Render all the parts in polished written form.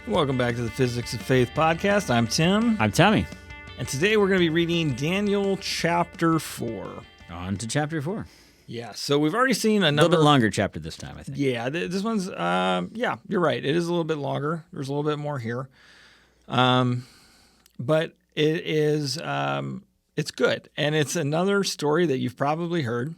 Welcome back to the Physics of Faith podcast. I'm Tim. I'm Tommy. And today we're going to be reading Daniel chapter 4. On to chapter 4. Yeah, so we've already seen a A little bit longer chapter this time, I think. Yeah, this one's, you're right. It is a little bit longer. There's a little bit more here. But it is, it's good. And it's another story that you've probably heard.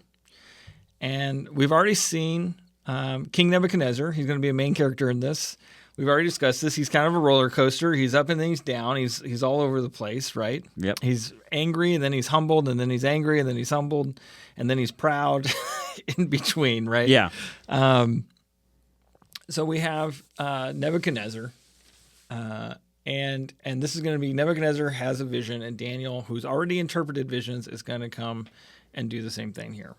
And we've already seen King Nebuchadnezzar. He's going to be a main character in this. We've already discussed this. He's kind of a roller coaster. He's up and then he's down. He's all over the place, right? Yep. He's angry and then he's humbled and then he's angry and then he's humbled and then he's proud in between, right? Yeah. So we have Nebuchadnezzar, and this is going to be Nebuchadnezzar has a vision, and Daniel, who's already interpreted visions, is going to come and do the same thing here.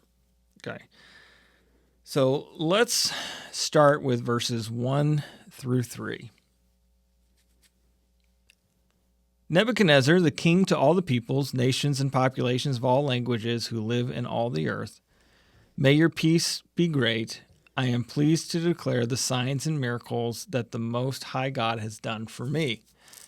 Okay. So let's start with verses 1 through 3. Nebuchadnezzar, the king to all the peoples, nations, and populations of all languages who live in all the earth, may your peace be great. I am pleased to declare the signs and miracles that the Most High God has done for me.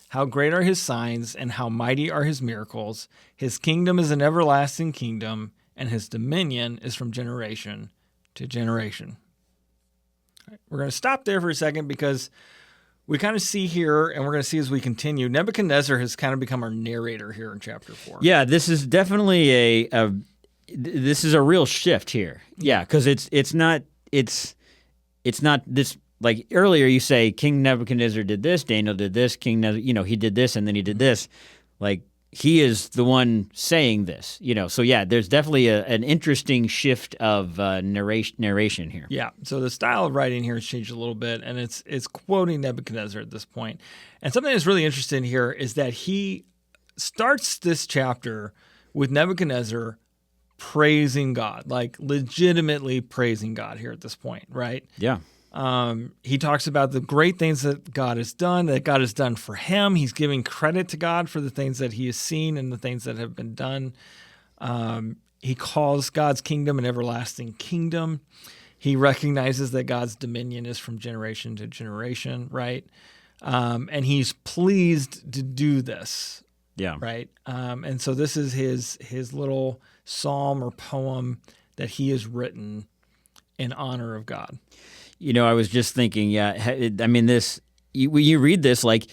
How great are his signs, and how mighty are his miracles. His kingdom is an everlasting kingdom, and his dominion is from generation to generation. All right, we're going to stop there for a second because we kind of see here, and we're going to see as we continue, Nebuchadnezzar has kind of become our narrator here in chapter 4. Yeah, this is definitely this is a real shift here. Yeah, because it's not this, like earlier you say King Nebuchadnezzar did this, Daniel did this, King Nebuchadnezzar, he did this and then he did this. Like he is the one saying this, So yeah, there's definitely an interesting shift of narration here. Yeah. So the style of writing here has changed a little bit, and it's quoting Nebuchadnezzar at this point. And something that's really interesting here is that he starts this chapter with Nebuchadnezzar praising God, like legitimately praising God here at this point, right? Yeah. He talks about the great things that God has done for him. He's giving credit to God for the things that he has seen and the things that have been done. He calls God's kingdom an everlasting kingdom. He recognizes that God's dominion is from generation to generation, right? And he's pleased to do this. Yeah. Right. And so this is his little psalm or poem that he has written in honor of God. I was just thinking, when you read this, like,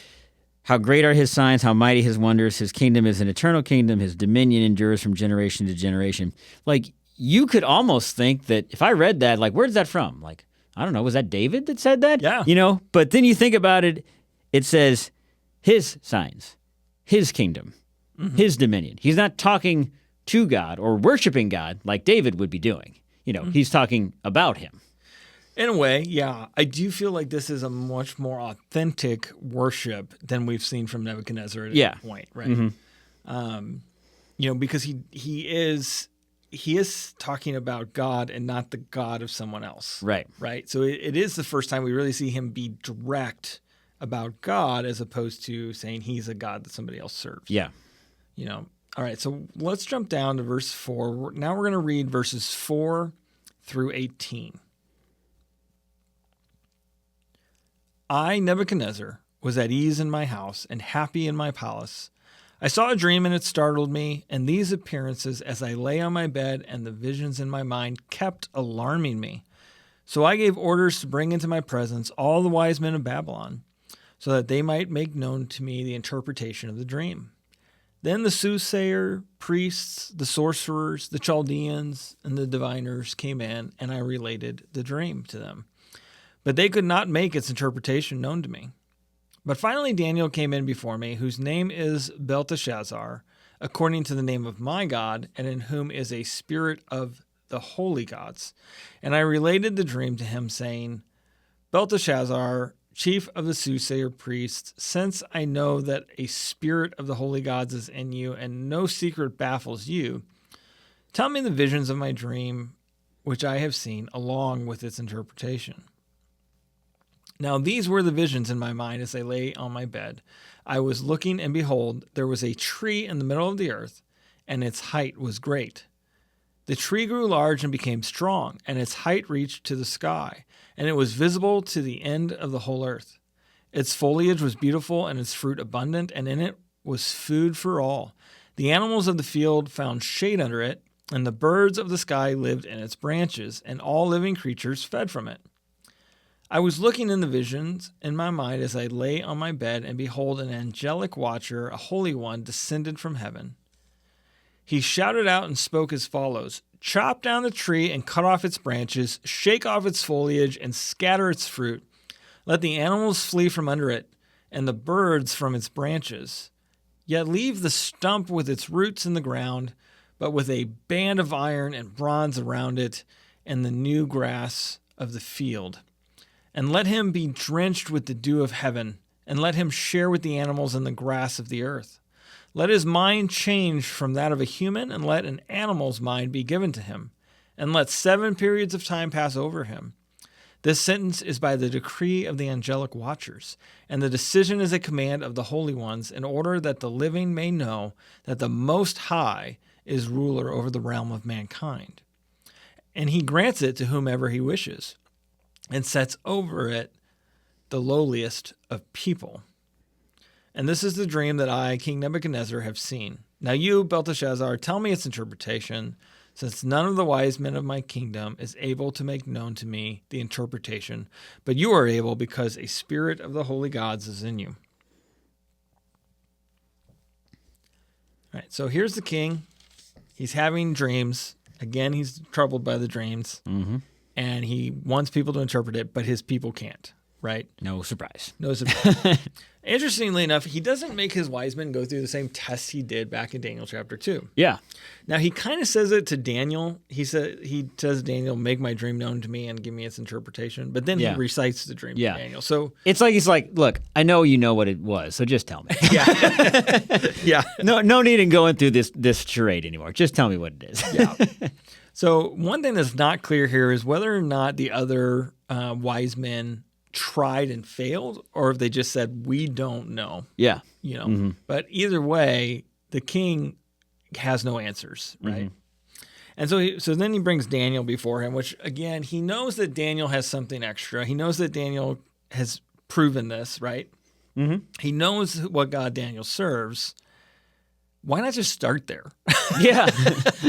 how great are his signs, how mighty his wonders, his kingdom is an eternal kingdom, his dominion endures from generation to generation. Like, you could almost think that if I read that, like, where's that from? Like, I don't know, was that David that said that? Yeah. But then you think about it, it says his signs, his kingdom, his dominion. He's not talking to God or worshiping God like David would be doing. He's talking about him. In a way, yeah. I do feel like this is a much more authentic worship than we've seen from Nebuchadnezzar at any point, right? Mm-hmm. Because he is talking about God and not the God of someone else. Right. Right. So it is the first time we really see him be direct about God as opposed to saying he's a God that somebody else serves. Yeah. All right, so let's jump down to verse 4. Now we're going to read verses 4 through 18. I, Nebuchadnezzar, was at ease in my house and happy in my palace. I saw a dream and it startled me, and these appearances as I lay on my bed and the visions in my mind kept alarming me. So I gave orders to bring into my presence all the wise men of Babylon, so that they might make known to me the interpretation of the dream. Then the soothsayer, priests, the sorcerers, the Chaldeans, and the diviners came in, and I related the dream to them. But they could not make its interpretation known to me. But finally Daniel came in before me, whose name is Belteshazzar, according to the name of my God, and in whom is a spirit of the holy gods. And I related the dream to him, saying, Belteshazzar, chief of the soothsayer priests, since I know that a spirit of the holy gods is in you, and no secret baffles you, tell me the visions of my dream, which I have seen, along with its interpretation. Now these were the visions in my mind as I lay on my bed. I was looking, and behold, there was a tree in the middle of the earth, and its height was great. The tree grew large and became strong, and its height reached to the sky, and it was visible to the end of the whole earth. Its foliage was beautiful and its fruit abundant, and in it was food for all. The animals of the field found shade under it, and the birds of the sky lived in its branches, and all living creatures fed from it. I was looking in the visions in my mind as I lay on my bed, and behold, an angelic watcher, a holy one, descended from heaven. He shouted out and spoke as follows: "Chop down the tree and cut off its branches, shake off its foliage and scatter its fruit. Let the animals flee from under it, and the birds from its branches. Yet leave the stump with its roots in the ground, but with a band of iron and bronze around it, and the new grass of the field. And let him be drenched with the dew of heaven, and let him share with the animals and the grass of the earth. Let his mind change from that of a human, and let an animal's mind be given to him, and let 7 periods of time pass over him. This sentence is by the decree of the angelic watchers, and the decision is a command of the holy ones, in order that the living may know that the Most High is ruler over the realm of mankind. And he grants it to whomever he wishes, and sets over it the lowliest of people. And this is the dream that I, King Nebuchadnezzar, have seen. Now you, Belteshazzar, tell me its interpretation, since none of the wise men of my kingdom is able to make known to me the interpretation, but you are able, because a spirit of the holy gods is in you." All right, so here's the king. He's having dreams. Again, he's troubled by the dreams, and he wants people to interpret it, but his people can't, right? No surprise. No surprise. Interestingly enough, he doesn't make his wise men go through the same test he did back in Daniel chapter 2. Yeah. Now, he kind of says it to Daniel. He says, "Daniel, make my dream known to me and give me its interpretation." But then he recites the dream to Daniel. So it's like he's like, "Look, I know you know what it was, so just tell me." Yeah. No need in going through this charade anymore. Just tell me what it is. Yeah. So one thing that's not clear here is whether or not the other wise men tried and failed, or if they just said, "We don't know." Yeah. But either way, the king has no answers, right? And so then he brings Daniel before him, which again, he knows that Daniel has something extra. He knows that Daniel has proven this, right? He knows what God Daniel serves. Why not just start there? Yeah. That's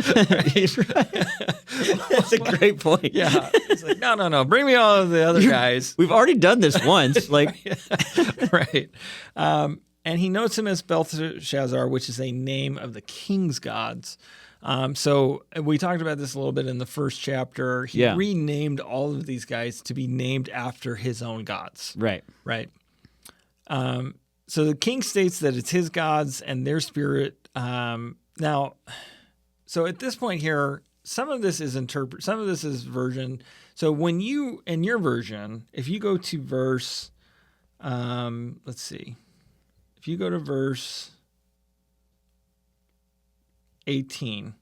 a great point. Yeah. It's like, no. Bring me all of the other guys. We've already done this once. Like, right. And he notes him as Belteshazzar, which is a name of the king's gods. So we talked about this a little bit in the first chapter. He renamed all of these guys to be named after his own gods. Right. So the king states that it's his gods and their spirit. Now, so at this point here, some of this is version. So when you, in your version, if you go to verse, let's see, if you go to verse 18,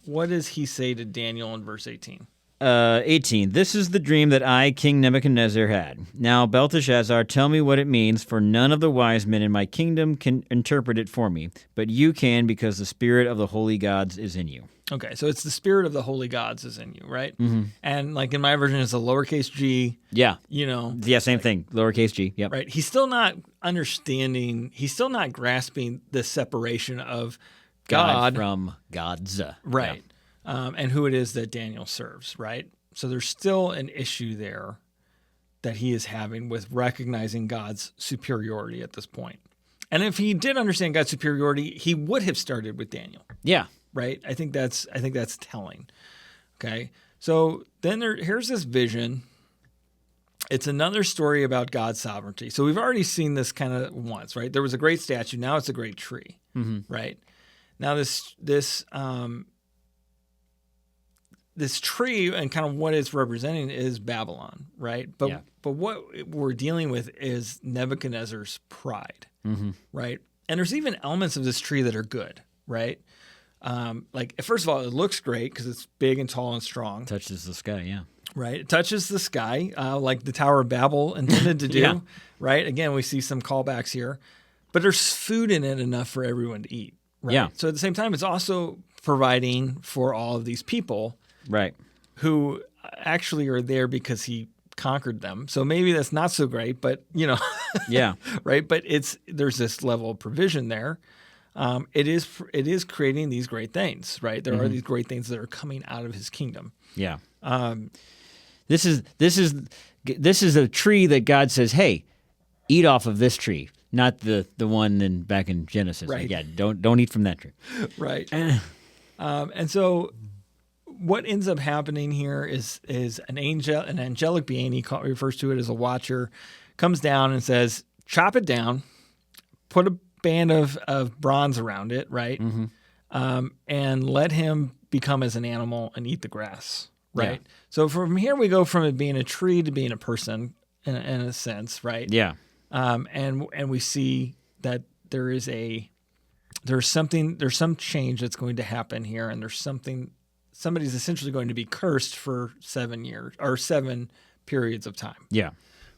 what does he say to Daniel in verse 18? 18. This is the dream that I, King Nebuchadnezzar, had. Now, Belteshazzar, tell me what it means, for none of the wise men in my kingdom can interpret it for me, but you can, because the spirit of the holy gods is in you. Okay, so it's the spirit of the holy gods is in you, right? And like in my version, it's a lowercase g. Yeah. Yeah, same thing. Lowercase g. Yep. Right. He's still not understanding. He's still not grasping the separation of God from gods. Right. Yeah. And who it is that Daniel serves, right? So there's still an issue there that he is having with recognizing God's superiority at this point. And if he did understand God's superiority, he would have started with Daniel. Yeah. Right? I think that's telling. Okay. So then here's this vision. It's another story about God's sovereignty. So we've already seen this kind of once, right? There was a great statue. Now it's a great tree, right? Now this tree and kind of what it's representing is Babylon, right? But what we're dealing with is Nebuchadnezzar's pride, right? And there's even elements of this tree that are good, right? Like, first of all, it looks great because it's big and tall and strong. Touches the sky, yeah. Right. It touches the sky, like the Tower of Babel intended to do, right? Again, we see some callbacks here. But there's food in it enough for everyone to eat, right? Yeah. So at the same time, it's also providing for all of these people right, who actually are there because he conquered them. So maybe that's not so great, but Yeah. right. But there's this level of provision there. It is creating these great things, right? There are these great things that are coming out of his kingdom. Yeah. This is a tree that God says, "Hey, eat off of this tree, not the one back in Genesis." Right. Like, yeah, don't eat from that tree. Right. And so what ends up happening here is an angelic being, he refers to it as a watcher, comes down and says, chop it down, put a band of bronze around it, right? And let him become as an animal and eat the grass, right? Yeah. So from here we go from it being a tree to being a person in a sense, right? Yeah. And we see that there's some change that's going to happen here, and somebody's essentially going to be cursed for 7 years or 7 periods of time. Yeah.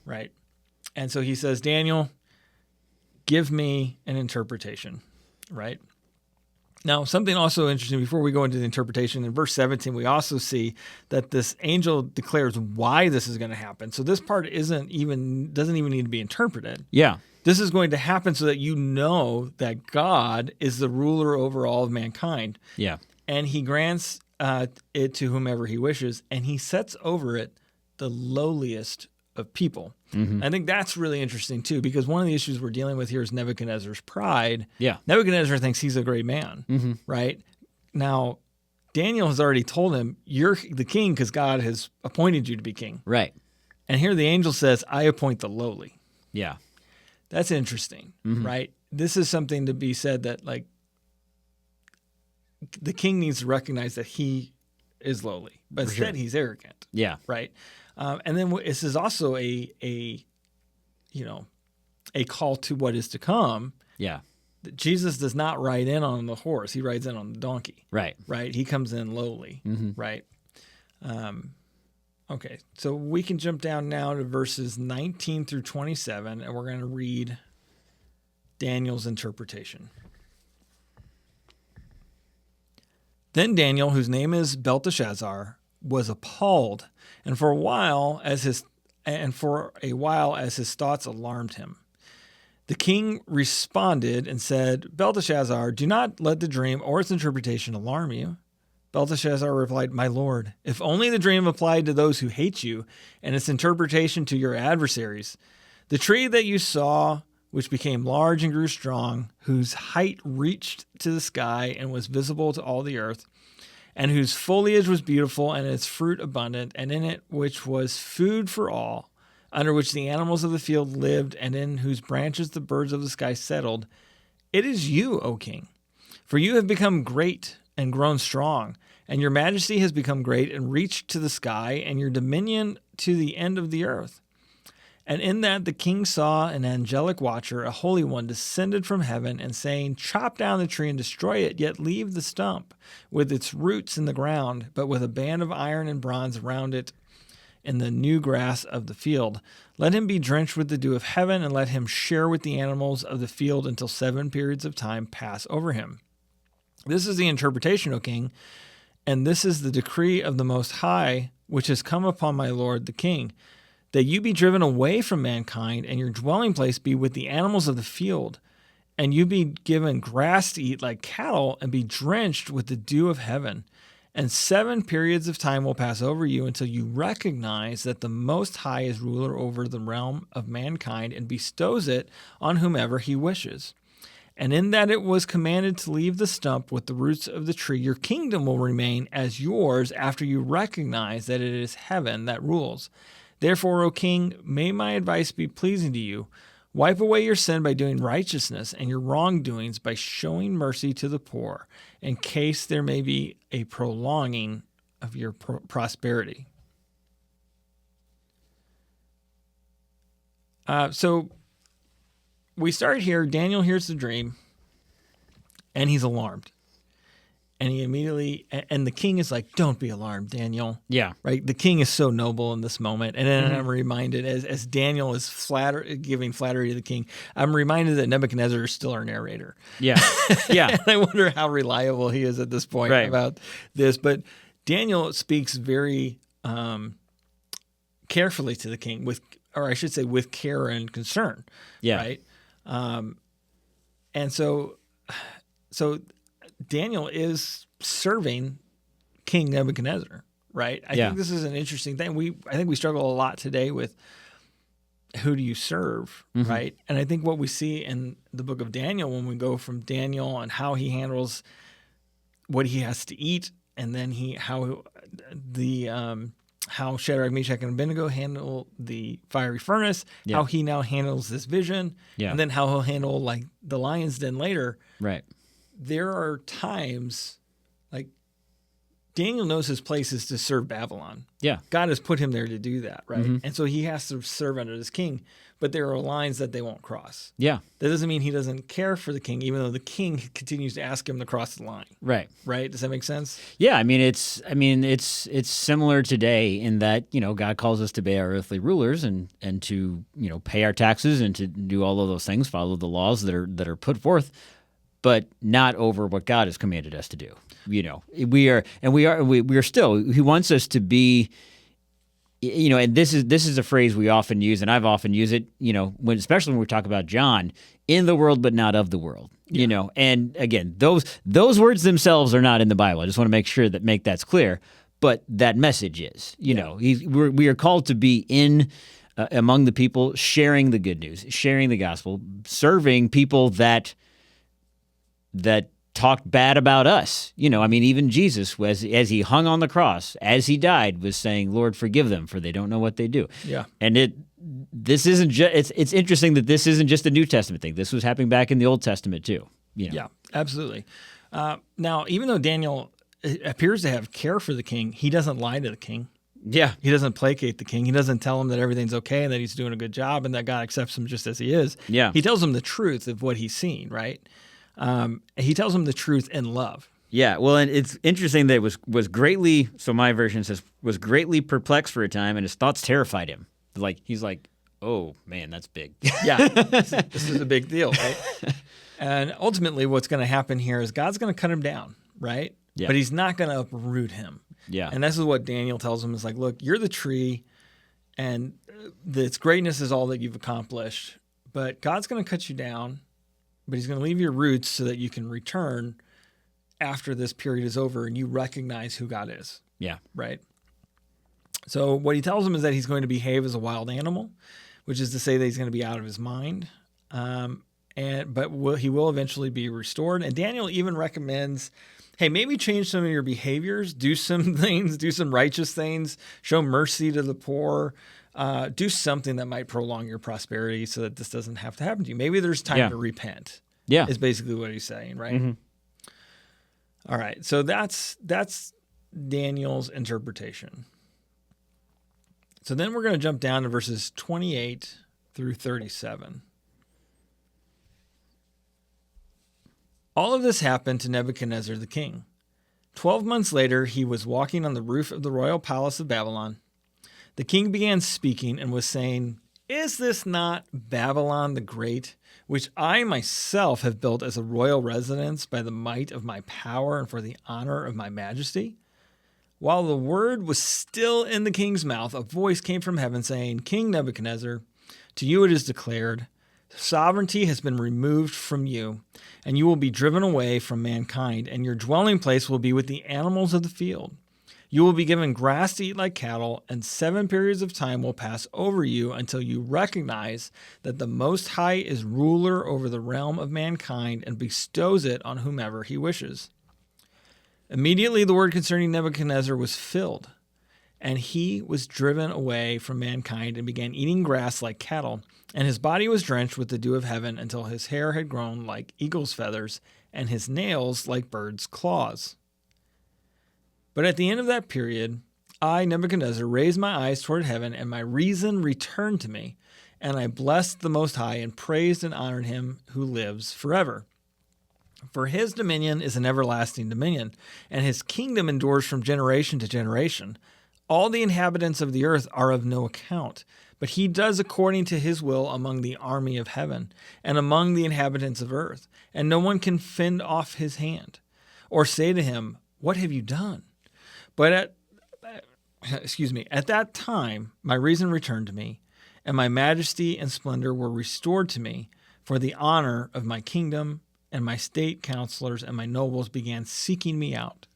Right. And so he says, Daniel, give me an interpretation. Right. Now, something also interesting before we go into the interpretation, in verse 17, we also see that this angel declares why this is going to happen. So this part doesn't even need to be interpreted. Yeah. This is going to happen so that you know that God is the ruler over all of mankind. Yeah. And he grants it to whomever he wishes, and he sets over it the lowliest of people. I think that's really interesting too, because one of the issues we're dealing with here is Nebuchadnezzar's pride. Yeah. Nebuchadnezzar thinks he's a great man, right? Now, Daniel has already told him, you're the king because God has appointed you to be king. Right. And here the angel says, I appoint the lowly. Yeah. That's interesting, right? This is something to be said that, like, the king needs to recognize that he is lowly, but instead he's arrogant. Yeah. Right. And then this is also a call to what is to come. Yeah. Jesus does not ride in on the horse; he rides in on the donkey. Right. Right. He comes in lowly. Right. Okay. So we can jump down now to verses 19 through 27, and we're going to read Daniel's interpretation. Then Daniel, whose name is Belteshazzar, was appalled, and for a while as his thoughts alarmed him. The king responded and said, Belteshazzar, do not let the dream or its interpretation alarm you. Belteshazzar replied, My lord, if only the dream applied to those who hate you and its interpretation to your adversaries. The tree that you saw, which became large and grew strong, whose height reached to the sky and was visible to all the earth, and whose foliage was beautiful and its fruit abundant, and in it which was food for all, under which the animals of the field lived, and in whose branches the birds of the sky settled. It is you, O king, for you have become great and grown strong, and your majesty has become great and reached to the sky, and your dominion to the end of the earth. And in that the king saw an angelic watcher, a holy one, descended from heaven, and saying, Chop down the tree and destroy it, yet leave the stump with its roots in the ground, but with a band of iron and bronze around it in the new grass of the field. Let him be drenched with the dew of heaven, and let him share with the animals of the field until 7 periods of time pass over him. This is the interpretation, O king, and this is the decree of the Most High, which has come upon my lord the king, that you be driven away from mankind, and your dwelling place be with the animals of the field, and you be given grass to eat like cattle, and be drenched with the dew of heaven. And 7 periods of time will pass over you until you recognize that the Most High is ruler over the realm of mankind and bestows it on whomever he wishes. And in that it was commanded to leave the stump with the roots of the tree, your kingdom will remain as yours after you recognize that it is heaven that rules. Therefore, O king, may my advice be pleasing to you. Wipe away your sin by doing righteousness and your wrongdoings by showing mercy to the poor, in case there may be a prolonging of your prosperity. So we start here. Daniel hears the dream, and he's alarmed. And he immediately, and the king is like, don't be alarmed, Daniel. Yeah. Right? The king is so noble in this moment. And then I'm reminded, as Daniel is giving flattery to the king, I'm reminded that Nebuchadnezzar is still our narrator. Yeah. Yeah. And I wonder how reliable he is at this point about this. But Daniel speaks very carefully to the king or I should say with care and concern. Yeah. Right. And so Daniel is serving King Nebuchadnezzar. Right. I think this is an interesting thing. I think we struggle a lot today with who do you serve, right? And I think what we see in the book of Daniel, when we go from Daniel and how he handles what he has to eat, and then how Shadrach, Meshach, and Abednego handle the fiery furnace, how he now handles this vision, and then how he'll handle like the lion's den later. Right. There are times like Daniel knows his place is to serve Babylon. Yeah. God has put him there to do that, right? And so he has to serve under this king, but there are lines that they won't cross. Yeah. That doesn't mean he doesn't care for the king, even though the king continues to ask him to cross the line. Right. Right? Does that make sense? Yeah. I mean, it's similar today in that, God calls us to obey our earthly rulers and to, pay our taxes and to do all of those things, follow the laws that are put forth, but not over what God has commanded us to do. We are still, he wants us to be, and this is a phrase we often use, and I've often used it, especially when we talk about John, in the world, but not of the world, and again, those words themselves are not in the Bible. I just want to make sure make that's clear, but that message is, we are called to be in, among the people, sharing the good news, sharing the gospel, serving people that talked bad about us. Even Jesus, as he hung on the cross, as he died, was saying, Lord, forgive them, for they don't know what they do. Yeah. And it's interesting that this isn't just a New Testament thing. This was happening back in the Old Testament too. Yeah, absolutely. Now, even though Daniel appears to have care for the king, he doesn't lie to the king. Yeah. He doesn't placate the king. He doesn't tell him that everything's okay and that he's doing a good job and that God accepts him just as he is. Yeah. He tells him the truth of what he's seen, right? He tells him the truth in love. Yeah, well, and it's interesting that it was greatly, so my version says, was greatly perplexed for a time, and his thoughts terrified him. He's like, oh, man, that's big. Yeah, this is a big deal, right? And ultimately what's going to happen here is God's going to cut him down, right? Yeah. But he's not going to uproot him. Yeah. And this is what Daniel tells him is like, look, you're the tree, and its greatness is all that you've accomplished, but God's going to cut you down, but he's going to leave your roots so that you can return after this period is over and you recognize who God is. Yeah. Right? So what he tells him is that he's going to behave as a wild animal, which is to say that he's going to be out of his mind. But he will eventually be restored. And Daniel even recommends, hey, maybe change some of your behaviors, do some things, do some righteous things, show mercy to the poor, do something that might prolong your prosperity so that this doesn't have to happen to you. Maybe there's time to repent. Yeah, is basically what he's saying, right? Mm-hmm. All right, so that's Daniel's interpretation. So then we're going to jump down to verses 28 through 37. All of this happened to Nebuchadnezzar the king. 12 months later, he was walking on the roof of the royal palace of Babylon. The king began speaking and was saying, "Is this not Babylon the Great, which I myself have built as a royal residence by the might of my power and for the honor of my majesty?" While the word was still in the king's mouth, a voice came from heaven saying, "King Nebuchadnezzar, to you it is declared, sovereignty has been removed from you, and you will be driven away from mankind, and your dwelling place will be with the animals of the field. You will be given grass to eat like cattle, and 7 periods of time will pass over you until you recognize that the Most High is ruler over the realm of mankind and bestows it on whomever he wishes." Immediately the word concerning Nebuchadnezzar was filled, and he was driven away from mankind and began eating grass like cattle, and his body was drenched with the dew of heaven until his hair had grown like eagle's feathers and his nails like birds' claws. But at the end of that period, I, Nebuchadnezzar, raised my eyes toward heaven, and my reason returned to me, and I blessed the Most High and praised and honored him who lives forever. For his dominion is an everlasting dominion, and his kingdom endures from generation to generation. All the inhabitants of the earth are of no account, but he does according to his will among the army of heaven and among the inhabitants of earth, and no one can fend off his hand or say to him, "What have you done?" But excuse me, at that time, my reason returned to me, and my majesty and splendor were restored to me, for the honor of my kingdom and my state counselors and my nobles began seeking me out.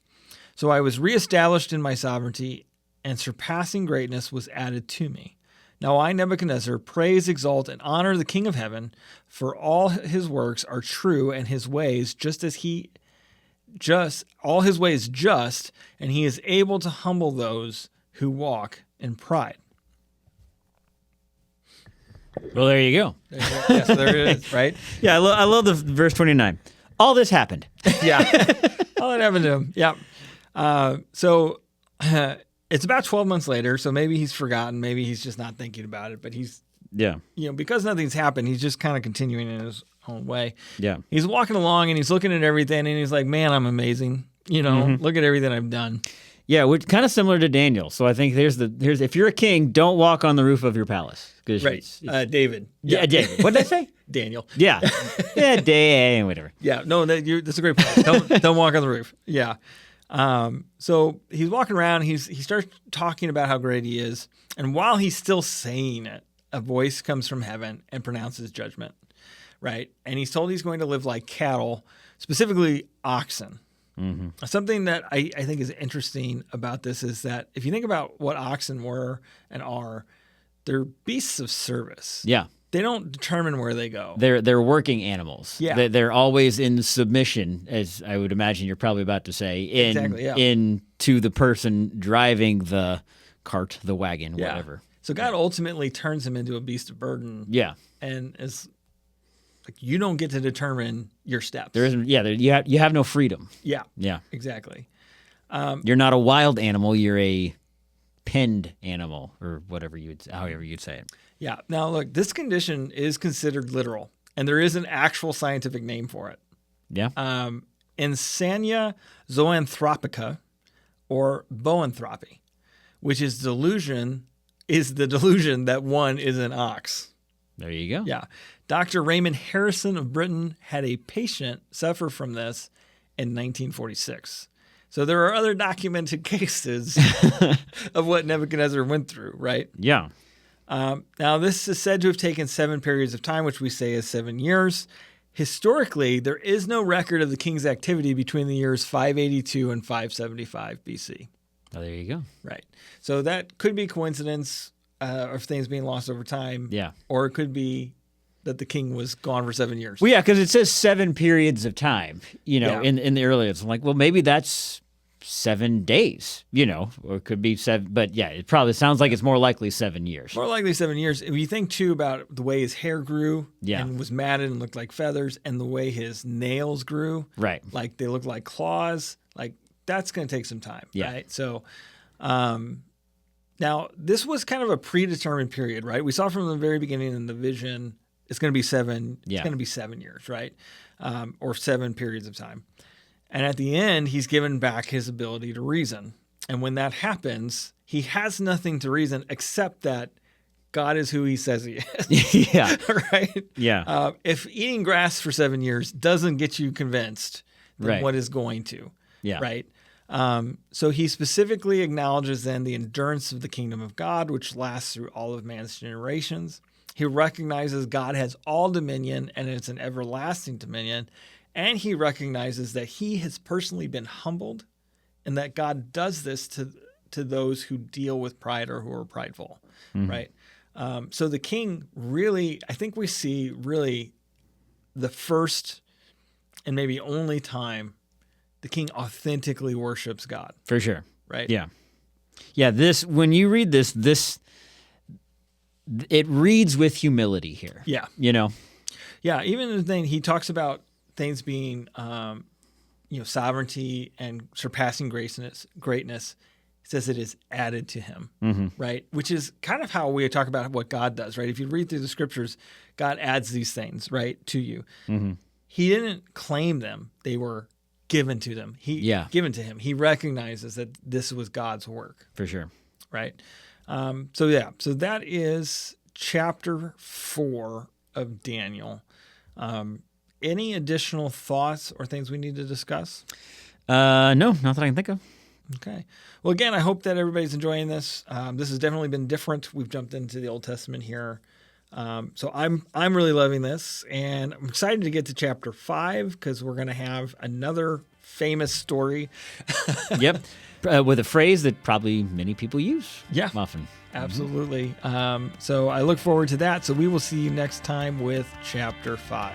So I was reestablished in my sovereignty, and surpassing greatness was added to me. Now I, Nebuchadnezzar, praise, exalt, and honor the King of heaven, for all his works are true, and his ways all his ways just, and he is able to humble those who walk in pride. Well, there you go. Yes, there it is, right? Yeah, I love the verse 29. All this happened. Yeah. All that happened to him. Yeah. So it's about 12 months later, so maybe he's forgotten. Maybe he's just not thinking about it, but he's, because nothing's happened, he's just kind of continuing in his own way. Yeah. He's walking along and he's looking at everything and he's like, man, I'm amazing. Look at everything I've done. Yeah, which kind of similar to Daniel. So I think here's if you're a king, don't walk on the roof of your palace. Right. It's David. Yeah, David. What did I say? Daniel. Yeah. Yeah, Dave, whatever. Yeah. No, that's a great point. Don't walk on the roof. Yeah. So he's walking around. He starts talking about how great he is. And while he's still saying it, a voice comes from heaven and pronounces judgment. Right. And he's told he's going to live like cattle, specifically oxen. Mm-hmm. Something that I think is interesting about this is that if you think about what oxen were and are, they're beasts of service. Yeah. They don't determine where they go. They're working animals. Yeah. They're always in submission, as I would imagine you're probably about to say, to the person driving the cart, the wagon, whatever. So God ultimately turns him into a beast of burden. Yeah. And is like, you don't get to determine your steps. There isn't. Yeah. You have no freedom. Yeah. Yeah. Exactly. You're not a wild animal. You're a penned animal, or however you'd say it. Yeah. Now, look, this condition is considered literal, and there is an actual scientific name for it. Yeah. Insania zoanthropica, or boanthropy, which is the delusion that one is an ox. There you go. Yeah. Dr. Raymond Harrison of Britain had a patient suffer from this in 1946. So there are other documented cases of what Nebuchadnezzar went through, right? Yeah. Now, this is said to have taken 7 periods of time, which we say is 7 years. Historically, there is no record of the king's activity between the years 582 and 575 BC. Oh, there you go. Right. So that could be coincidence of things being lost over time. Yeah. Or it could be that the king was gone for 7 years. Well, yeah, because it says 7 periods of time, in the earliest. I'm like, well, maybe that's 7 days, or it could be 7. But yeah, it probably sounds like it's more likely 7 years. More likely 7 years. If you think, too, about the way his hair grew and was matted and looked like feathers, and the way his nails grew, right? Like they look like claws, like that's going to take some time, right? So now this was kind of a predetermined period, right? We saw from the very beginning in the vision, it's going to be 7. It's going to be 7 years, right? Or 7 periods of time. And at the end, he's given back his ability to reason. And when that happens, he has nothing to reason except that God is who he says he is. Yeah. Right? Yeah. If eating grass for 7 years doesn't get you convinced, then what is going to? Yeah. Right? So he specifically acknowledges then the endurance of the kingdom of God, which lasts through all of man's generations. He recognizes God has all dominion and it's an everlasting dominion. And he recognizes that he has personally been humbled and that God does this to those who deal with pride or who are prideful, right? So the king really, I think we see really the first and maybe only time the king authentically worships God. For sure. Right? Yeah. Yeah, when you read this, it reads with humility here. Yeah. Yeah, even the thing he talks about things being, sovereignty and surpassing greatness. He says it is added to him, right? Which is kind of how we talk about what God does, right? If you read through the scriptures, God adds these things, right, to you. Mm-hmm. He didn't claim them; they were given to them. Given to him. He recognizes that this was God's work, for sure, right? So that is chapter 4 of Daniel. Any additional thoughts or things we need to discuss? No, not that I can think of. Okay. Well, again, I hope that everybody's enjoying this. This has definitely been different. We've jumped into the Old Testament here. So I'm really loving this, and I'm excited to get to chapter 5 because we're going to have another famous story. Yep. With a phrase that probably many people use often. Absolutely. So I look forward to that. So we will see you next time with chapter 5.